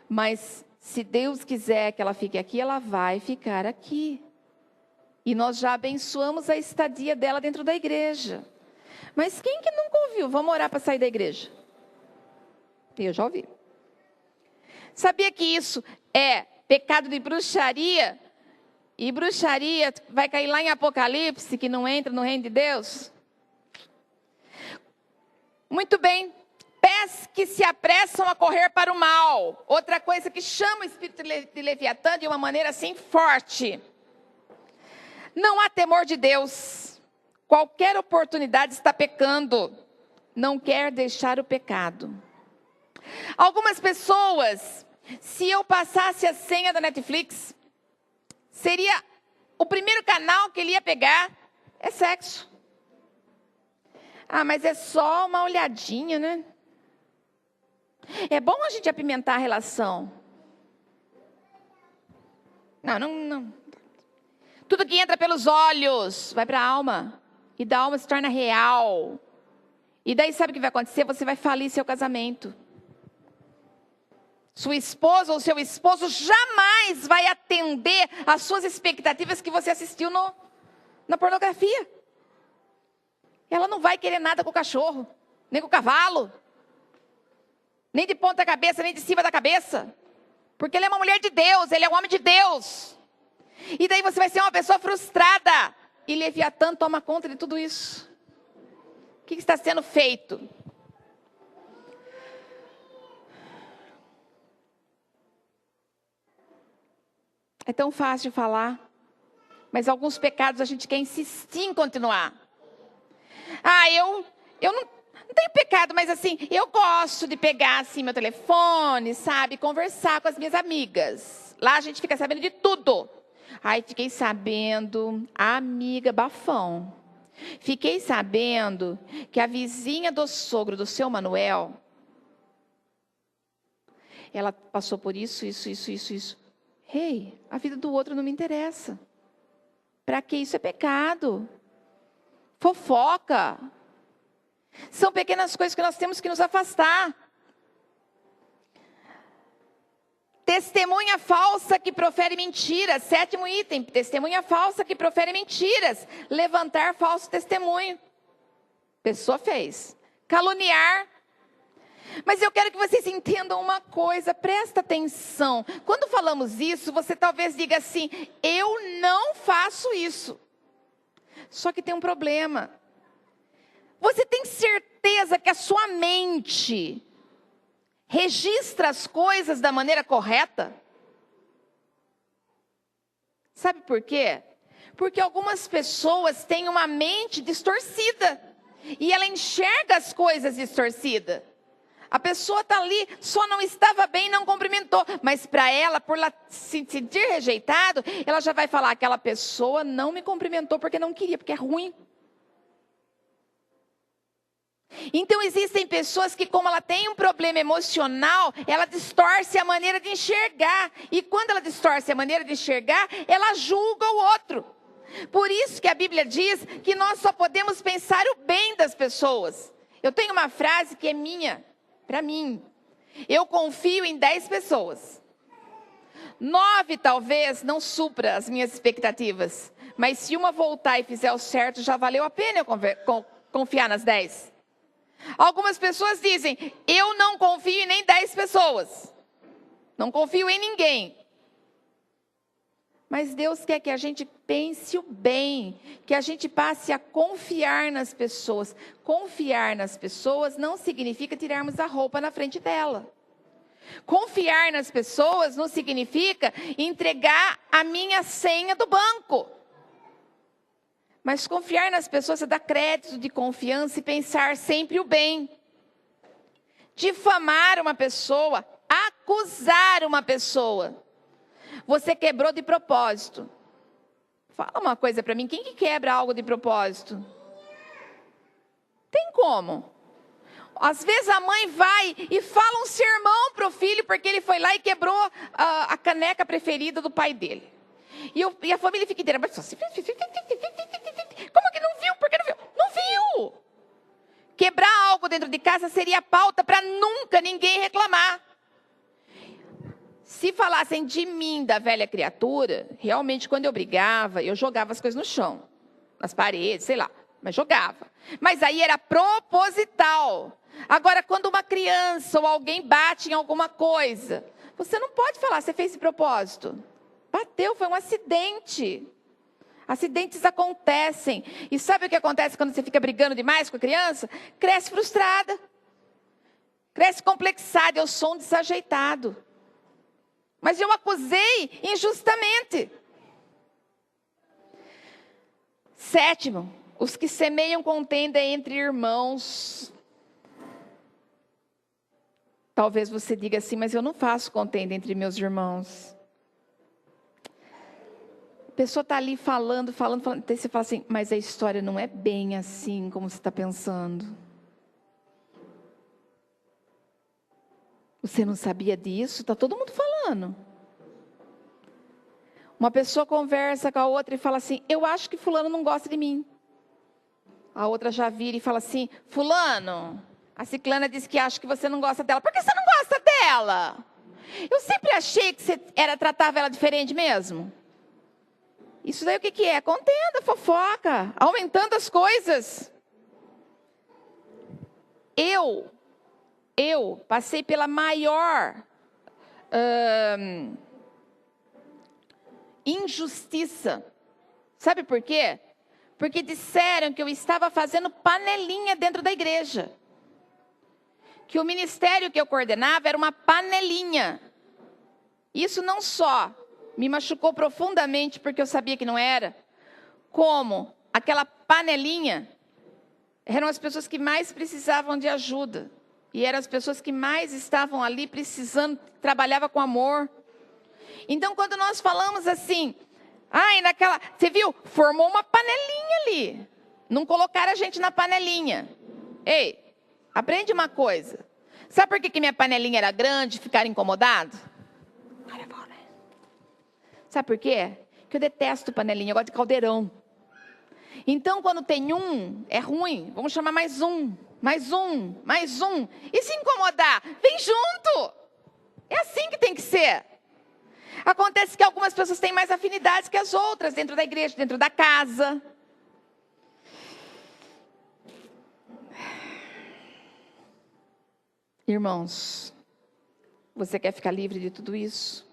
Mas se Deus quiser que ela fique aqui, ela vai ficar aqui. E nós já abençoamos a estadia dela dentro da igreja. Mas quem que nunca ouviu? Vamos orar para sair da igreja. Eu já ouvi. Sabia que isso é pecado de bruxaria? E bruxaria vai cair lá em Apocalipse, que não entra no reino de Deus? Muito bem. Pés que se apressam a correr para o mal. Outra coisa que chama o espírito de Leviatã de uma maneira assim forte. Não há temor de Deus. Qualquer oportunidade está pecando. Não quer deixar o pecado. Algumas pessoas, se eu passasse a senha da Netflix, seria o primeiro canal que ele ia pegar, é sexo. Ah, mas é só uma olhadinha, né? É bom a gente apimentar a relação. Não. Tudo que entra pelos olhos vai para a alma. E da alma se torna real. E daí sabe o que vai acontecer? Você vai falir seu casamento. Sua esposa ou seu esposo jamais vai atender às suas expectativas que você assistiu na pornografia. Ela não vai querer nada com o cachorro, nem com o cavalo, nem de ponta cabeça, nem de cima da cabeça. Porque ele é uma mulher de Deus, ele é um homem de Deus. E daí você vai ser uma pessoa frustrada. E Leviatã toma conta de tudo isso. O que está sendo feito? É tão fácil falar, mas alguns pecados a gente quer insistir em continuar. Eu não tenho pecado, mas assim, eu gosto de pegar assim meu telefone, sabe, conversar com as minhas amigas. Lá a gente fica sabendo de tudo. Aí fiquei sabendo, amiga bafão. Fiquei sabendo que a vizinha do sogro do seu Manuel, ela passou por isso. Ei, a vida do outro não me interessa. Para que isso é pecado? Fofoca. São pequenas coisas que nós temos que nos afastar. Testemunha falsa que profere mentiras. 7º item, testemunha falsa que profere mentiras. Levantar falso testemunho. Pessoa fez. Caluniar. Mas eu quero que vocês entendam uma coisa, presta atenção. Quando falamos isso, você talvez diga assim, eu não faço isso. Só que tem um problema. Você tem certeza que a sua mente registra as coisas da maneira correta? Sabe por quê? Porque algumas pessoas têm uma mente distorcida. E ela enxerga as coisas distorcidas. A pessoa está ali, só não estava bem, não cumprimentou. Mas para ela, por ela se sentir rejeitado, ela já vai falar, aquela pessoa não me cumprimentou porque não queria, porque é ruim. Então existem pessoas que, como ela tem um problema emocional, ela distorce a maneira de enxergar. E quando ela distorce a maneira de enxergar, ela julga o outro. Por isso que a Bíblia diz que nós só podemos pensar o bem das pessoas. Eu tenho uma frase que é minha, para mim. Eu confio em 10 pessoas. 9 talvez não supra as minhas expectativas. Mas se uma voltar e fizer o certo, já valeu a pena eu confiar nas 10. Algumas pessoas dizem, eu não confio em nem 10 pessoas. Não confio em ninguém. Mas Deus quer que a gente pense o bem, que a gente passe a confiar nas pessoas. Confiar nas pessoas não significa tirarmos a roupa na frente dela. Confiar nas pessoas não significa entregar a minha senha do banco. Mas confiar nas pessoas é dar crédito de confiança e pensar sempre o bem. Difamar uma pessoa, acusar uma pessoa. Você quebrou de propósito. Fala uma coisa para mim, quem que quebra algo de propósito? Tem como? Às vezes a mãe vai e fala um sermão para o filho porque ele foi lá e quebrou a caneca preferida do pai dele. E a família fica inteira. Como que não viu? Por que não viu? Não viu! Quebrar algo dentro de casa seria pauta para nunca ninguém reclamar. Se falassem de mim, da velha criatura, realmente quando eu brigava, eu jogava as coisas no chão, nas paredes, sei lá, mas jogava. Mas aí era proposital. Agora, quando uma criança ou alguém bate em alguma coisa, você não pode falar, você fez de propósito. Bateu, foi um acidente. Acidentes acontecem. E sabe o que acontece quando você fica brigando demais com a criança? Cresce frustrada. Cresce complexada. Eu sou um desajeitado. Mas eu acusei injustamente. 7º, os que semeiam contenda entre irmãos. Talvez você diga assim, mas eu não faço contenda entre meus irmãos. A pessoa está ali falando. Daí você fala assim, mas a história não é bem assim como você está pensando. Você não sabia disso? Está todo mundo falando. Uma pessoa conversa com a outra e fala assim, eu acho que fulano não gosta de mim. A outra já vira e fala assim: fulano, a ciclana disse que acha que você não gosta dela. Por que você não gosta dela? Eu sempre achei que você tratava ela diferente mesmo. Isso daí o que é? Contenda, fofoca, aumentando as coisas. Eu passei pela maior injustiça. Sabe por quê? Porque disseram que eu estava fazendo panelinha dentro da igreja. Que o ministério que eu coordenava era uma panelinha. Isso não só me machucou profundamente porque eu sabia que não era, como aquela panelinha eram as pessoas que mais precisavam de ajuda. E eram as pessoas que mais estavam ali precisando, trabalhava com amor. Então, quando nós falamos assim, você viu? Formou uma panelinha ali. Não colocaram a gente na panelinha. Ei, aprende uma coisa. Sabe por que minha panelinha era grande e ficaram incomodados? Sabe por quê? Que eu detesto panelinha, eu gosto de caldeirão. Então, quando tem um, é ruim. Vamos chamar mais um, mais um, mais um. E se incomodar, vem junto. É assim que tem que ser. Acontece que algumas pessoas têm mais afinidades que as outras, dentro da igreja, dentro da casa. Irmãos, você quer ficar livre de tudo isso?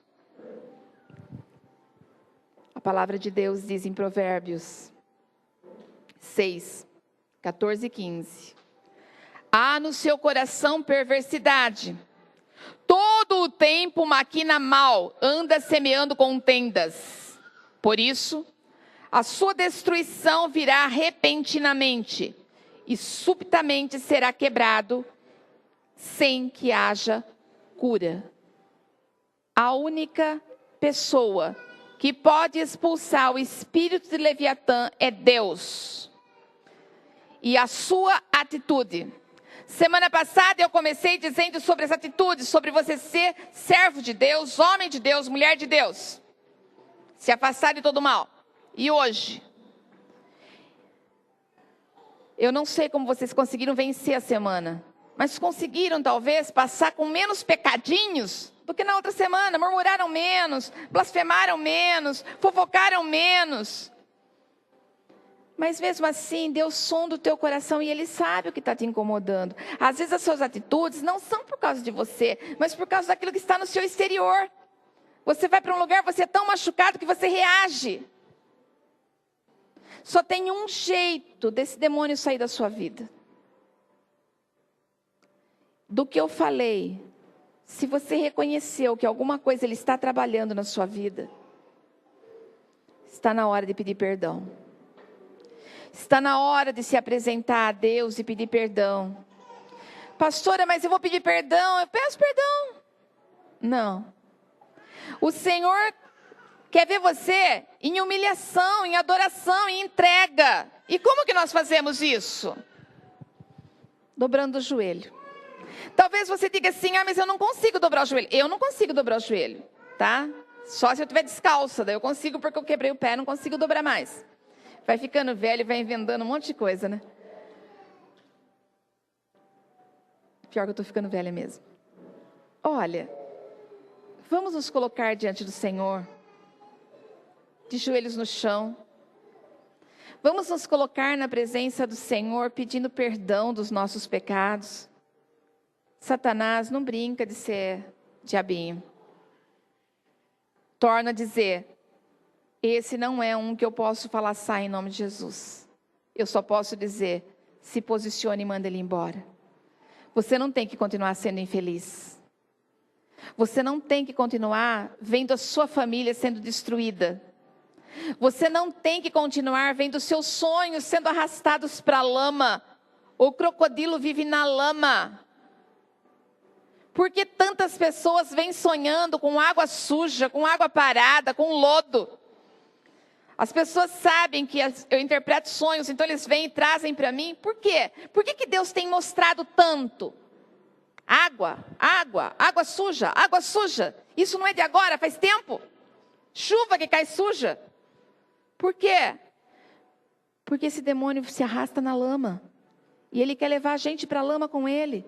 A palavra de Deus diz em Provérbios 6, 14 e 15. Há no seu coração perversidade. Todo o tempo maquina mal, anda semeando contendas. Por isso, a sua destruição virá repentinamente e subitamente será quebrado sem que haja cura. A única pessoa que pode expulsar o espírito de Leviatã é Deus. E a sua atitude. Semana passada eu comecei dizendo sobre essa atitude, sobre você ser servo de Deus, homem de Deus, mulher de Deus. Se afastar de todo mal. E hoje, eu não sei como vocês conseguiram vencer a semana, mas conseguiram talvez passar com menos pecadinhos do que na outra semana. Murmuraram menos, blasfemaram menos, fofocaram menos. Mas mesmo assim, Deus sonda o teu coração e Ele sabe o que está te incomodando. Às vezes as suas atitudes não são por causa de você, mas por causa daquilo que está no seu exterior. Você vai para um lugar, você é tão machucado que você reage. Só tem um jeito desse demônio sair da sua vida. Do que eu falei, se você reconheceu que alguma coisa Ele está trabalhando na sua vida, está na hora de pedir perdão. Está na hora de se apresentar a Deus e pedir perdão. Pastora, mas eu vou pedir perdão, eu peço perdão. Não. O Senhor quer ver você em humilhação, em adoração, em entrega. E como que nós fazemos isso? Dobrando o joelho. Talvez você diga assim, mas eu não consigo dobrar o joelho. Eu não consigo dobrar o joelho, tá? Só se eu estiver descalça, daí eu consigo porque eu quebrei o pé, não consigo dobrar mais. Vai ficando velho e vai inventando um monte de coisa, né? Pior que eu estou ficando velha mesmo. Olha, vamos nos colocar diante do Senhor, de joelhos no chão. Vamos nos colocar na presença do Senhor, pedindo perdão dos nossos pecados. Satanás não brinca de ser diabinho. Torna a dizer, esse não é um que eu posso falar sai em nome de Jesus. Eu só posso dizer, se posicione e manda ele embora. Você não tem que continuar sendo infeliz. Você não tem que continuar vendo a sua família sendo destruída. Você não tem que continuar vendo seus sonhos sendo arrastados para a lama. O crocodilo vive na lama. Por que tantas pessoas vêm sonhando com água suja, com água parada, com lodo? As pessoas sabem que eu interpreto sonhos, então eles vêm e trazem para mim. Por quê? Por que Deus tem mostrado tanto? Água, água, água suja, água suja. Isso não é de agora, faz tempo. Chuva que cai suja. Por quê? Porque esse demônio se arrasta na lama. E ele quer levar a gente para a lama com ele.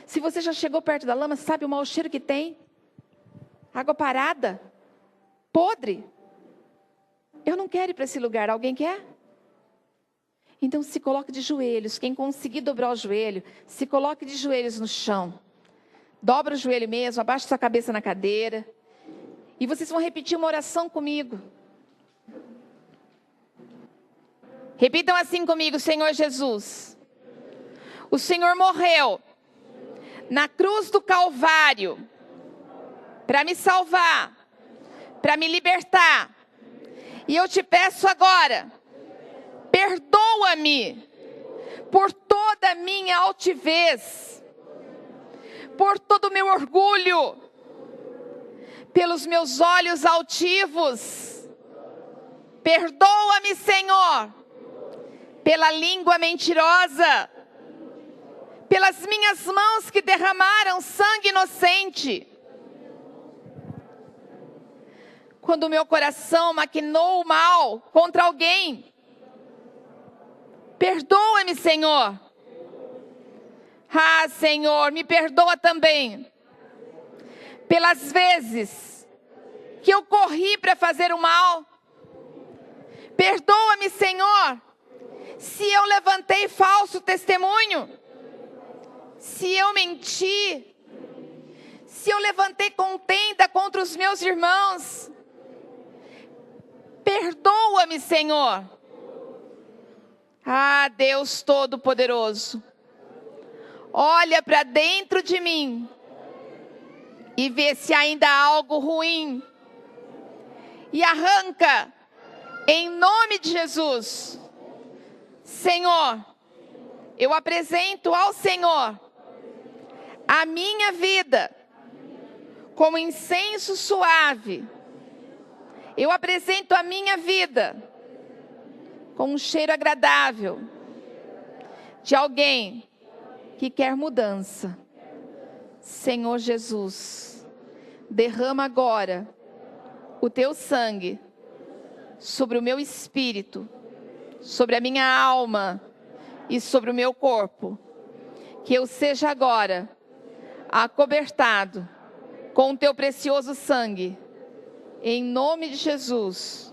Se você já chegou perto da lama, sabe o mau cheiro que tem? Água parada, podre. Eu não quero ir para esse lugar, alguém quer? Então se coloque de joelhos. Quem conseguir dobrar o joelho, se coloque de joelhos no chão. Dobra o joelho mesmo, abaixa sua cabeça na cadeira. E vocês vão repetir uma oração comigo. Repitam assim comigo: Senhor Jesus, o Senhor morreu na cruz do Calvário para me salvar, para me libertar. E eu te peço agora, perdoa-me por toda a minha altivez, por todo o meu orgulho, pelos meus olhos altivos. Perdoa-me, Senhor, pela língua mentirosa, pelas minhas mãos que derramaram sangue inocente. Quando o meu coração maquinou o mal contra alguém, perdoa-me, Senhor. Ah, Senhor, me perdoa também pelas vezes que eu corri para fazer o mal. Perdoa-me, Senhor, se eu levantei falso testemunho, se eu menti, se eu levantei contenda contra os meus irmãos. Perdoa-me, Senhor. Ah, Deus Todo-Poderoso, olha para dentro de mim e vê se ainda há algo ruim. E arranca, em nome de Jesus. Senhor, eu apresento ao Senhor a minha vida como incenso suave. Eu apresento a minha vida com um cheiro agradável de alguém que quer mudança. Senhor Jesus, derrama agora o teu sangue sobre o meu espírito, sobre a minha alma e sobre o meu corpo. Que eu seja agora acobertado com o teu precioso sangue. Em nome de Jesus,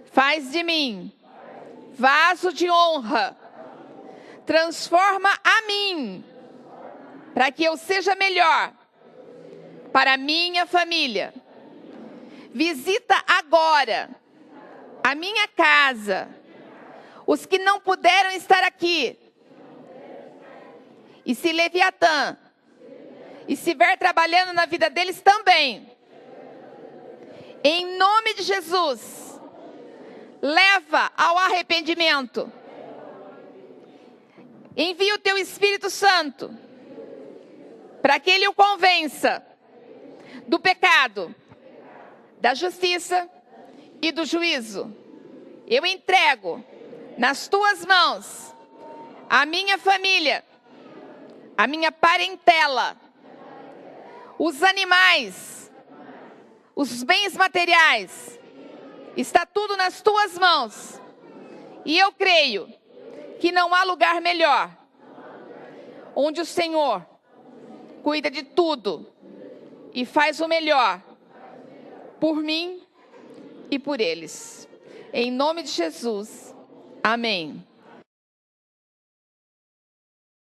faz de mim vaso de honra. Transforma a mim, para que eu seja melhor para a minha família. Visita agora a minha casa, os que não puderam estar aqui. E se Leviatã estiver trabalhando na vida deles também, em nome de Jesus, leva ao arrependimento. Envia o teu Espírito Santo para que ele o convença do pecado, da justiça e do juízo. Eu entrego nas tuas mãos a minha família, a minha parentela, os animais, os bens materiais. Está tudo nas tuas mãos. E eu creio que não há lugar melhor, onde o Senhor cuida de tudo e faz o melhor por mim e por eles. Em nome de Jesus. Amém.